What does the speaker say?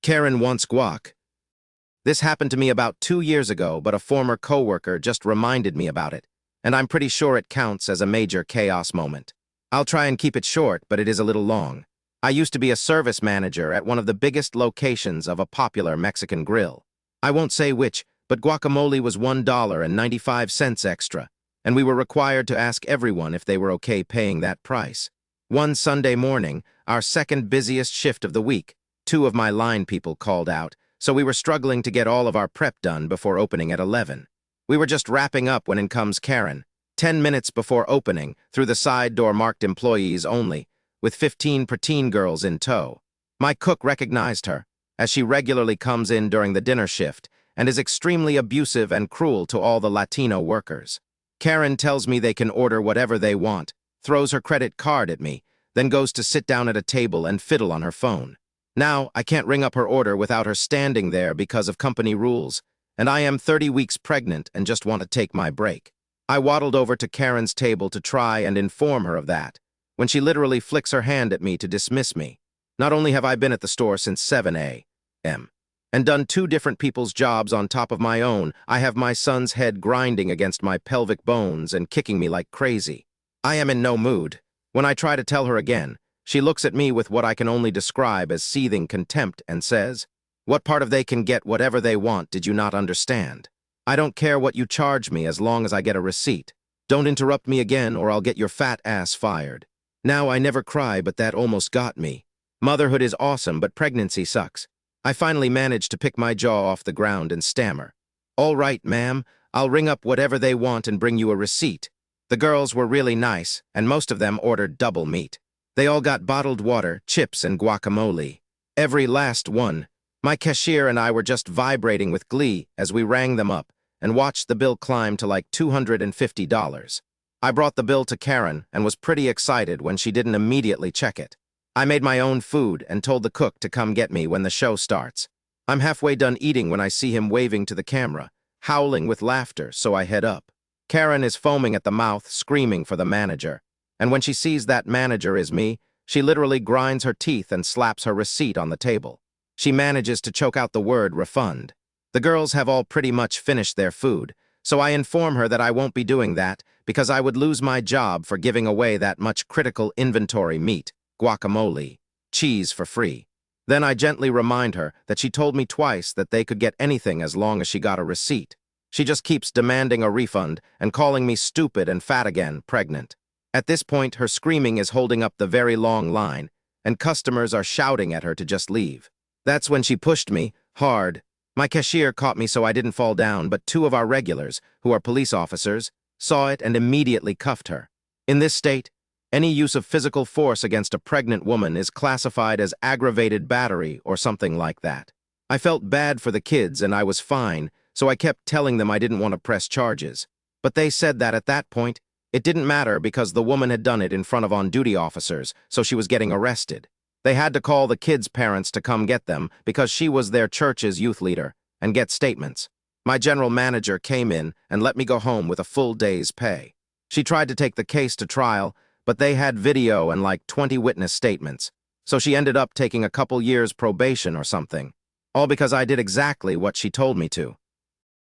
Karen wants guac. This happened to me about 2 years ago, but a former coworker just reminded me about it, and I'm pretty sure it counts as a major chaos moment. I'll try and keep it short, but it is a little long. I used to be a service manager at one of the biggest locations of a popular Mexican grill. I won't say which, but guacamole was $1.95 extra, and we were required to ask everyone if they were okay paying that price. One Sunday morning, our second busiest shift of the week, two of my line people called out, so we were struggling to get all of our prep done before opening at 11. We were just wrapping up when in comes Karen, 10 minutes before opening, through the side door marked employees only, with 15 preteen girls in tow. My cook recognized her, as she regularly comes in during the dinner shift, and is extremely abusive and cruel to all the Latino workers. Karen tells me they can order whatever they want, throws her credit card at me, then goes to sit down at a table and fiddle on her phone. Now, I can't ring up her order without her standing there because of company rules, and I am 30 weeks pregnant and just want to take my break. I waddled over to Karen's table to try and inform her of that, when she literally flicks her hand at me to dismiss me. Not only have I been at the store since 7 a.m. and done 2 different people's jobs on top of my own, I have my son's head grinding against my pelvic bones and kicking me like crazy. I am in no mood. When I try to tell her again, she looks at me with what I can only describe as seething contempt and says, "What part of they can get whatever they want did you not understand? I don't care what you charge me as long as I get a receipt. Don't interrupt me again or I'll get your fat ass fired." Now, I never cry, but that almost got me. Motherhood is awesome, but pregnancy sucks. I finally managed to pick my jaw off the ground and stammer. "All right, ma'am, I'll ring up whatever they want and bring you a receipt." The girls were really nice, and most of them ordered double meat. They all got bottled water, chips, and guacamole. Every last one. My cashier and I were just vibrating with glee as we rang them up and watched the bill climb to like $250. I brought the bill to Karen and was pretty excited when she didn't immediately check it. I made my own food and told the cook to come get me when the show starts. I'm halfway done eating when I see him waving to the camera, howling with laughter, so I head up. Karen is foaming at the mouth, screaming for the manager. And when she sees that manager is me, she literally grinds her teeth and slaps her receipt on the table. She manages to choke out the word refund. The girls have all pretty much finished their food, so I inform her that I won't be doing that because I would lose my job for giving away that much critical inventory meat, guacamole, cheese for free. Then I gently remind her that she told me twice that they could get anything as long as she got a receipt. She just keeps demanding a refund and calling me stupid and fat again, pregnant. At this point, her screaming is holding up the very long line, and customers are shouting at her to just leave. That's when she pushed me, hard. My cashier caught me so I didn't fall down, but 2 of our regulars, who are police officers, saw it and immediately cuffed her. In this state, any use of physical force against a pregnant woman is classified as aggravated battery or something like that. I felt bad for the kids and I was fine, so I kept telling them I didn't want to press charges. But they said that at that point, it didn't matter because the woman had done it in front of on-duty officers, so she was getting arrested. They had to call the kids' parents to come get them because she was their church's youth leader and get statements. My general manager came in and let me go home with a full day's pay. She tried to take the case to trial, but they had video and like 20 witness statements, so she ended up taking a couple years probation or something. All because I did exactly what she told me to.